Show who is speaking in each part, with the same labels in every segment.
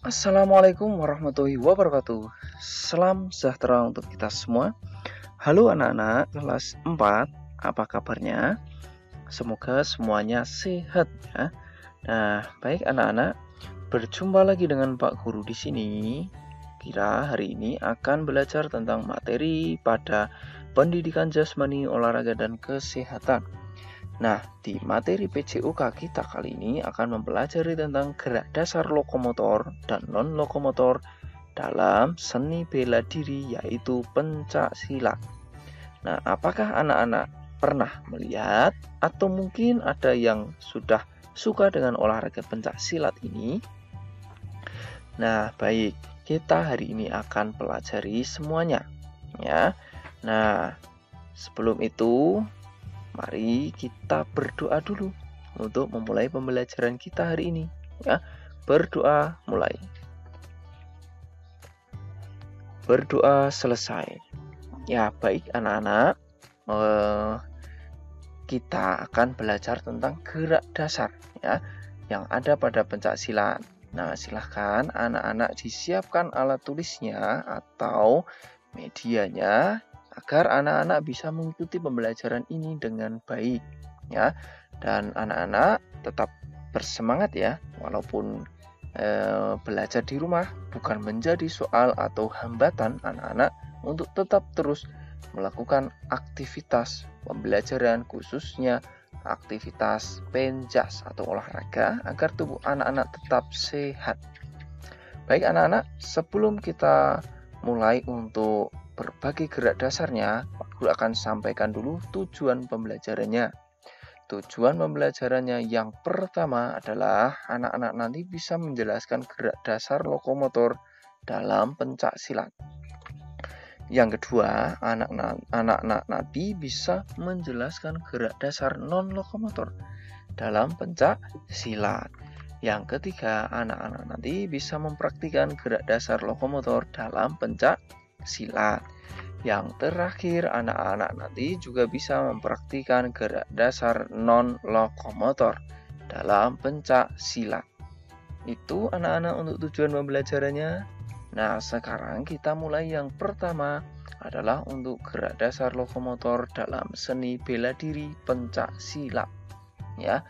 Speaker 1: Assalamualaikum warahmatullahi wabarakatuh. Salam sejahtera untuk kita semua. Halo anak-anak kelas 4, apa kabarnya? Semoga semuanya sehat ya. Nah, baik anak-anak, berjumpa lagi dengan Pak Guru di sini. Kita hari ini akan belajar tentang materi pada pendidikan jasmani, olahraga dan kesehatan. Nah, di materi PJOK kita kali ini akan mempelajari tentang gerak dasar lokomotor dan non-lokomotor dalam seni bela diri, yaitu pencak silat. Nah, apakah anak-anak pernah melihat atau mungkin ada yang sudah suka dengan olahraga pencak silat ini? Nah, baik, kita hari ini akan pelajari semuanya ya. Nah, sebelum itu mari kita berdoa dulu untuk memulai pembelajaran kita hari ini ya. Berdoa mulai. Berdoa selesai. Ya, baik anak-anak, kita akan belajar tentang gerak dasar ya yang ada pada pencak silat. Nah, silahkan anak-anak disiapkan alat tulisnya atau medianya agar anak-anak bisa mengikuti pembelajaran ini dengan baik ya. Dan anak-anak tetap bersemangat ya, walaupun belajar di rumah bukan menjadi soal atau hambatan anak-anak untuk tetap terus melakukan aktivitas pembelajaran, khususnya aktivitas penjas atau olahraga agar tubuh anak-anak tetap sehat. Baik anak-anak, sebelum kita mulai untuk berbagai gerak dasarnya, Pak Guru akan sampaikan dulu tujuan pembelajarannya. Tujuan pembelajarannya yang pertama adalah anak-anak nanti bisa menjelaskan gerak dasar lokomotor dalam pencak silat. Yang kedua, anak-anak nanti bisa menjelaskan gerak dasar non-lokomotor dalam pencak silat. Yang ketiga, anak-anak nanti bisa mempraktikkan gerak dasar lokomotor dalam pencak silat. Yang terakhir, anak-anak nanti juga bisa mempraktikkan gerak dasar non-lokomotor dalam pencak silat. Itu anak-anak untuk tujuan pembelajarannya. Nah, sekarang kita mulai. Yang pertama adalah untuk gerak dasar lokomotor dalam seni bela diri pencak silat. Ya,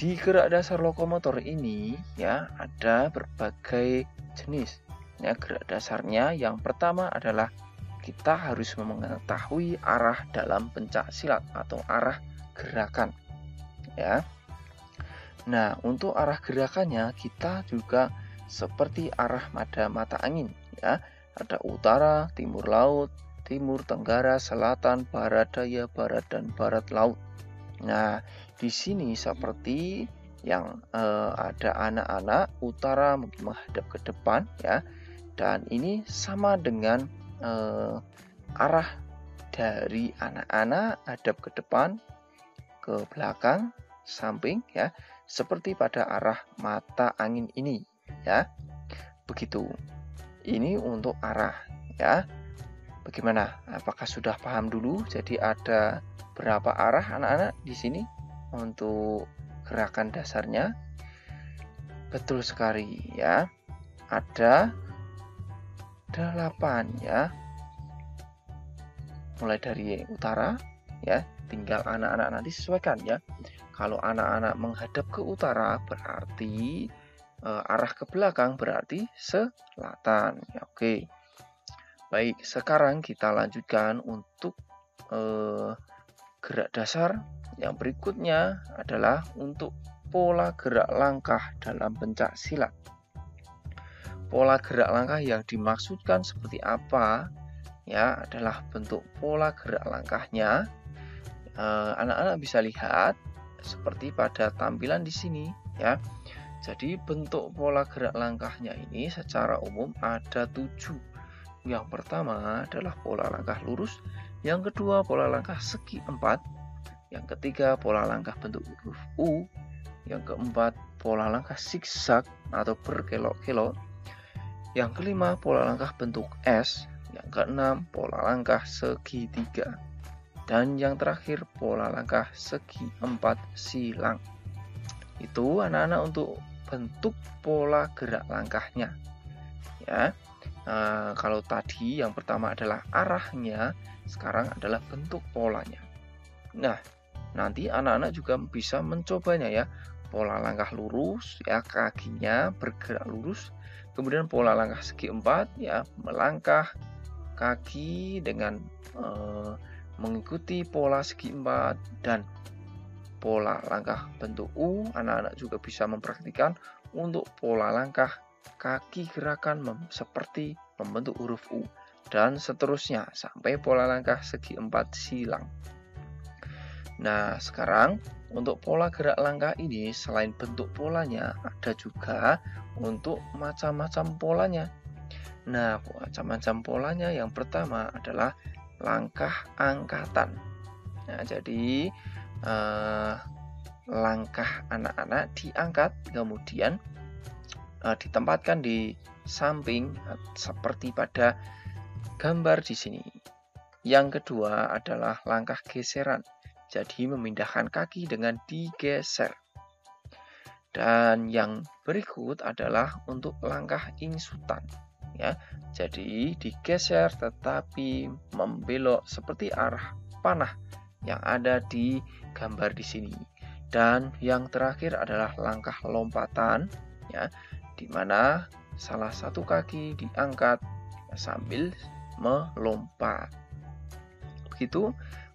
Speaker 1: di gerak dasar lokomotor ini ya ada berbagai jenis. Ya, gerak dasarnya yang pertama adalah kita harus mengetahui arah dalam pencak silat atau arah gerakan ya. Nah, untuk arah gerakannya kita juga seperti arah mata angin ya. Ada utara, timur laut, timur tenggara, selatan, barat daya, barat dan barat laut. Nah, di sini seperti yang ada anak-anak utara mungkin menghadap ke depan ya. Dan ini sama dengan arah dari anak-anak hadap ke depan, ke belakang, samping ya, seperti pada arah mata angin ini ya. Begitu. Ini untuk arah ya. Bagaimana? Apakah sudah paham dulu? Jadi ada berapa arah anak-anak di sini untuk gerakan dasarnya? Betul sekali ya. Ada 8 ya. Mulai dari utara ya, tinggal anak-anak nanti sesuaikan ya. Kalau anak-anak menghadap ke utara berarti arah ke belakang berarti selatan ya. Oke. Baik, sekarang kita lanjutkan untuk gerak dasar. Yang berikutnya adalah untuk pola gerak langkah dalam pencak silat. Pola gerak langkah yang dimaksudkan seperti apa ya adalah bentuk pola gerak langkahnya. Anak-anak bisa lihat seperti pada tampilan di sini ya. Jadi bentuk pola gerak langkahnya ini secara umum ada 7. Yang pertama adalah pola langkah lurus, yang kedua pola langkah segi 4, yang ketiga pola langkah bentuk huruf U, yang keempat pola langkah zigzag atau berkelok-kelok, yang kelima pola langkah bentuk S, yang keenam pola langkah segitiga. Dan yang terakhir pola langkah segi 4 silang. Itu anak-anak untuk bentuk pola gerak langkahnya. Ya. Kalau tadi yang pertama adalah arahnya, sekarang adalah bentuk polanya. Nah, nanti anak-anak juga bisa mencobanya ya. Pola langkah lurus ya, kakinya bergerak lurus. Kemudian pola langkah segi 4 ya, melangkah kaki dengan mengikuti pola segi 4, dan pola langkah bentuk U, anak-anak juga bisa mempraktikkan untuk pola langkah kaki gerakan seperti membentuk huruf U, dan seterusnya sampai pola langkah segi 4 silang. Nah, sekarang untuk pola gerak langkah ini selain bentuk polanya, ada juga untuk macam-macam polanya. Nah, macam-macam polanya yang pertama adalah langkah angkatan. Nah, jadi langkah anak-anak diangkat, kemudian ditempatkan di samping seperti pada gambar di sini. Yang kedua adalah langkah geseran. Jadi memindahkan kaki dengan digeser. Dan yang berikut adalah untuk langkah insutan. Ya, jadi digeser tetapi membelok seperti arah panah yang ada di gambar di sini. Dan yang terakhir adalah langkah lompatan, ya, di mana salah satu kaki diangkat sambil melompat. Begitu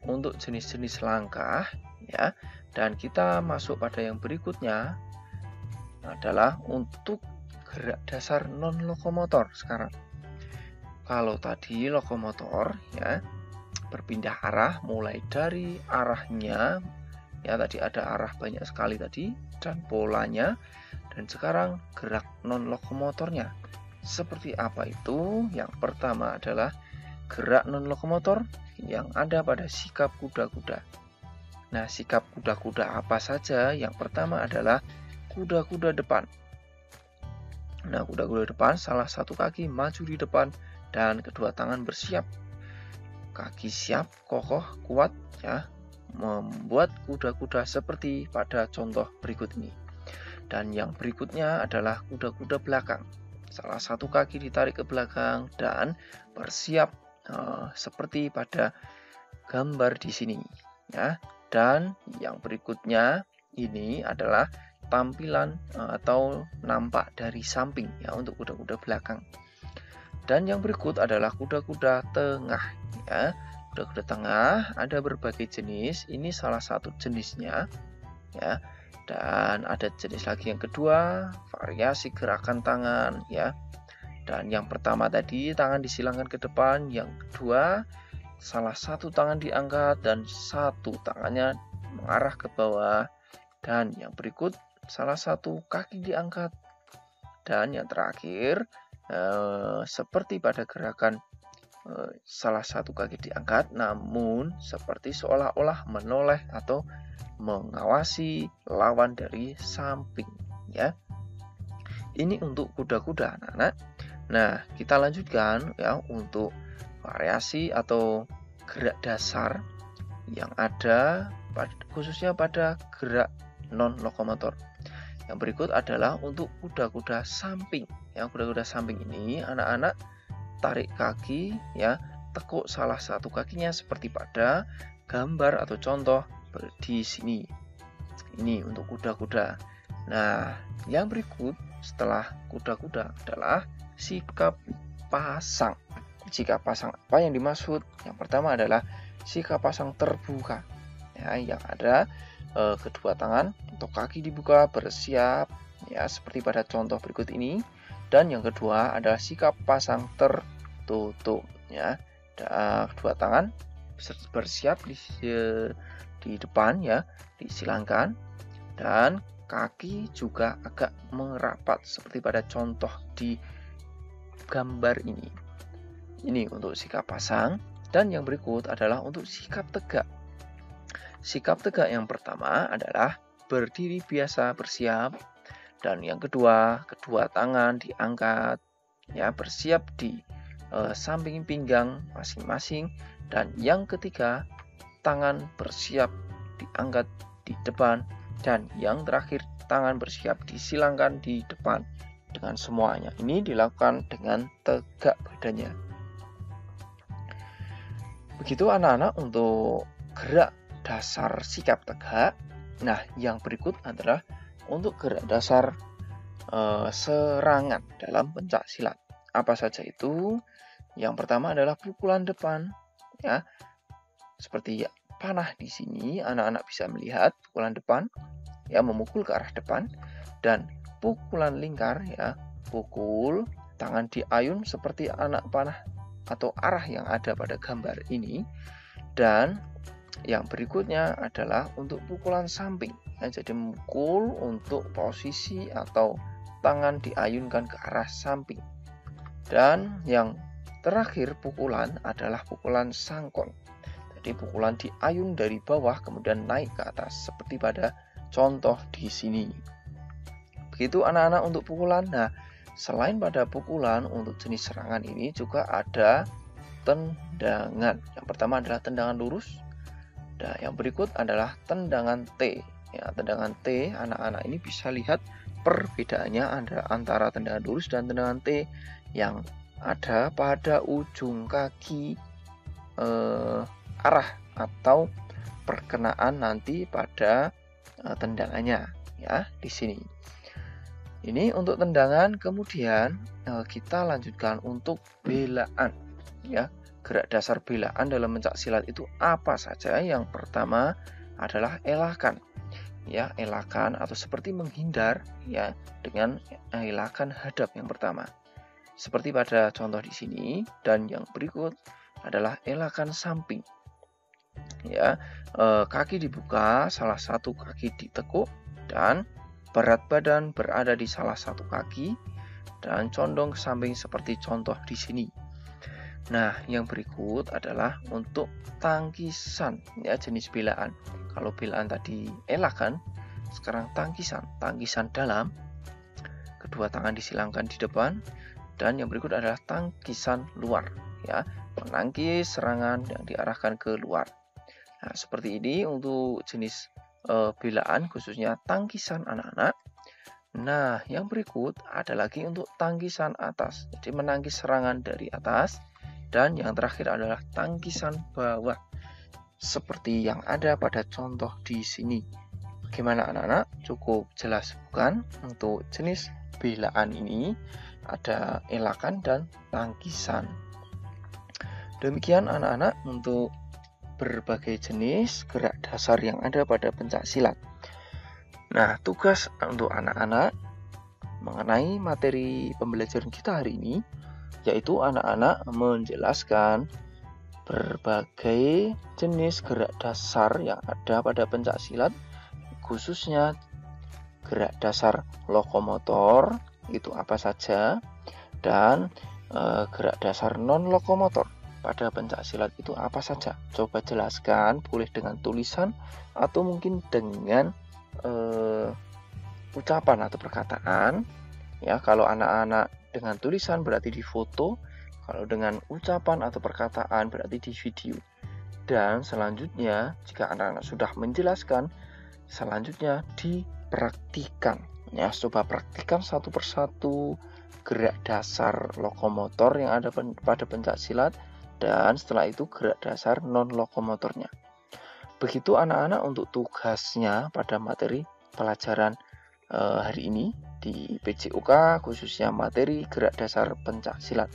Speaker 1: untuk jenis-jenis langkah, ya. Dan kita masuk pada yang berikutnya adalah untuk gerak dasar non lokomotor sekarang. Kalau tadi lokomotor ya berpindah arah mulai dari arahnya, ya tadi ada arah banyak sekali tadi dan polanya, dan sekarang gerak non lokomotornya seperti apa itu? Yang pertama adalah gerak non lokomotor yang ada pada sikap kuda-kuda. Nah, sikap kuda-kuda apa saja? Yang pertama adalah kuda-kuda depan. Nah, kuda-kuda depan salah satu kaki maju di depan dan kedua tangan bersiap. Kaki siap, kokoh, kuat ya, membuat kuda-kuda seperti pada contoh berikut ini. Dan yang berikutnya adalah kuda-kuda belakang. Salah satu kaki ditarik ke belakang dan bersiap seperti pada gambar di sini ya. Dan yang berikutnya ini adalah tampilan atau nampak dari samping ya untuk kuda-kuda belakang. Dan yang berikut adalah kuda-kuda tengah ya. Kuda-kuda tengah ada berbagai jenis, ini salah satu jenisnya ya. Dan ada jenis lagi yang kedua, variasi gerakan tangan ya. Dan yang pertama tadi tangan disilangkan ke depan, yang kedua salah satu tangan diangkat dan satu tangannya mengarah ke bawah, dan yang berikut salah satu kaki diangkat, dan yang terakhir seperti pada gerakan salah satu kaki diangkat namun seperti seolah-olah menoleh atau mengawasi lawan dari samping ya. Ini untuk kuda-kuda anak-anak. Nah, kita lanjutkan ya untuk variasi atau gerak dasar yang ada khususnya pada gerak non lokomotor. Yang berikut adalah untuk kuda-kuda samping. Yang kuda-kuda samping ini anak-anak tarik kaki ya, tekuk salah satu kakinya seperti pada gambar atau contoh di sini. Ini untuk kuda-kuda. Nah, yang berikut setelah kuda-kuda adalah sikap pasang. Sikap pasang apa yang dimaksud? Yang pertama adalah sikap pasang terbuka. Ya, yang ada kedua tangan atau kaki dibuka bersiap ya seperti pada contoh berikut ini. Dan yang kedua adalah sikap pasang tertutup ya. Kedua tangan bersiap di depan ya, disilangkan, dan kaki juga agak merapat seperti pada contoh di gambar ini. Ini untuk sikap pasang. Dan yang berikut adalah untuk sikap tegak. Sikap tegak yang pertama adalah berdiri biasa bersiap, dan yang kedua kedua tangan diangkat ya bersiap di samping pinggang masing-masing, dan yang ketiga tangan bersiap diangkat di depan, dan yang terakhir tangan bersiap disilangkan di depan dengan semuanya. Ini dilakukan dengan tegak badannya. Begitu anak-anak untuk gerak dasar sikap tegak. Nah, yang berikut adalah untuk gerak dasar serangan dalam pencak silat. Apa saja itu? Yang pertama adalah pukulan depan, ya. Seperti panah di sini, anak-anak bisa melihat pukulan depan, ya, memukul ke arah depan, dan pukulan lingkar, ya, pukul tangan diayun seperti anak panah atau arah yang ada pada gambar ini. Dan yang berikutnya adalah untuk pukulan samping, ya, jadi memukul untuk posisi atau tangan diayunkan ke arah samping. Dan yang terakhir pukulan adalah pukulan sangkon. Jadi pukulan diayun dari bawah kemudian naik ke atas seperti pada contoh di sini. Begitu anak-anak untuk pukulan. Nah, selain pada pukulan, untuk jenis serangan ini juga ada tendangan. Yang pertama adalah tendangan lurus. Nah, yang berikut adalah tendangan T. Ya, tendangan T, anak-anak ini bisa lihat perbedaannya antara tendangan lurus dan tendangan T yang ada pada ujung kaki arah atau perkenaan nanti pada tendangannya, ya, di sini. Ini untuk tendangan. Kemudian kita lanjutkan untuk belaan, ya. Gerak dasar belaan dalam pencak silat itu apa saja? Yang pertama adalah elakan, ya, elakan atau seperti menghindar, ya, dengan elakan hadap yang pertama. Seperti pada contoh di sini. Dan yang berikut adalah elakan samping. Ya, kaki dibuka, salah satu kaki ditekuk, dan berat badan berada di salah satu kaki dan condong ke samping seperti contoh di sini. Nah, yang berikut adalah untuk tangkisan, ya, jenis belaan. Kalau belaan tadi elakan, sekarang tangkisan. Tangkisan dalam, kedua tangan disilangkan di depan, dan yang berikut adalah tangkisan luar, ya, menangkis serangan yang diarahkan ke luar. Nah, seperti ini untuk jenis belaan, khususnya tangkisan anak-anak. Nah, yang berikut ada lagi untuk tangkisan atas, jadi menangkis serangan dari atas. Dan yang terakhir adalah tangkisan bawah, seperti yang ada pada contoh di sini. Bagaimana anak-anak? Cukup jelas bukan? Untuk jenis belaan ini ada elakan dan tangkisan. Demikian anak-anak untuk berbagai jenis gerak dasar yang ada pada pencak silat. Nah, tugas untuk anak-anak mengenai materi pembelajaran kita hari ini, yaitu anak-anak menjelaskan berbagai jenis gerak dasar yang ada pada pencak silat, khususnya gerak dasar lokomotor, itu apa saja, dan gerak dasar non-lokomotor pada pencak silat itu apa saja. Coba jelaskan, boleh dengan tulisan atau mungkin dengan ucapan atau perkataan. Ya, kalau anak-anak dengan tulisan berarti di foto, kalau dengan ucapan atau perkataan berarti di video. Dan selanjutnya, jika anak-anak sudah menjelaskan, selanjutnya dipraktikan. Ya, coba praktikan satu persatu gerak dasar lokomotor yang ada pada pencak silat, dan setelah itu gerak dasar non-lokomotornya. Begitu anak-anak untuk tugasnya pada materi pelajaran hari ini di PJOK, khususnya materi gerak dasar pencak silat.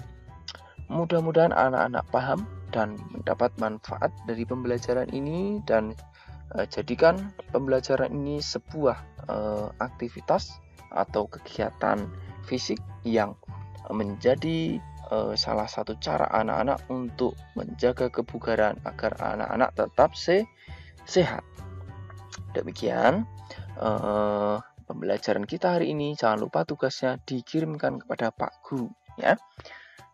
Speaker 1: Mudah-mudahan anak-anak paham dan mendapat manfaat dari pembelajaran ini, dan jadikan pembelajaran ini sebuah aktivitas atau kegiatan fisik yang menjadi salah satu cara anak-anak untuk menjaga kebugaran agar anak-anak tetap sehat. Demikian pembelajaran kita hari ini. Jangan lupa tugasnya dikirimkan kepada Pak Guru, ya.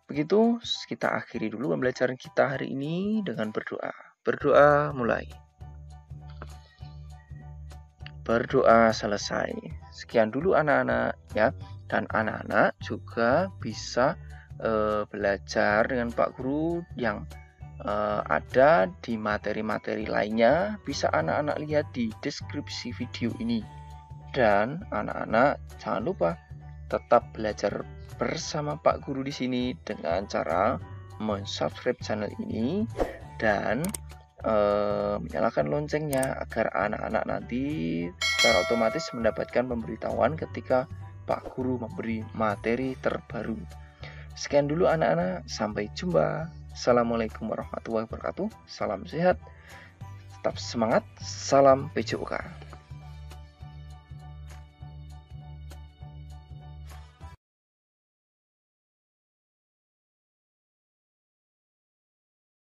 Speaker 1: Begitu, kita akhiri dulu pembelajaran kita hari ini dengan berdoa. Berdoa mulai. Berdoa selesai. Sekian dulu anak-anak, ya. Dan anak-anak juga bisa belajar dengan Pak Guru yang ada di materi-materi lainnya, bisa anak-anak lihat di deskripsi video ini. Dan anak-anak jangan lupa tetap belajar bersama Pak Guru di sini dengan cara mensubscribe channel ini dan menyalakan loncengnya agar anak-anak nanti secara otomatis mendapatkan pemberitahuan ketika Pak Guru memberi materi terbaru. Sekian dulu anak-anak, sampai jumpa. Assalamualaikum warahmatullahi wabarakatuh. Salam sehat, tetap semangat, salam PJOK.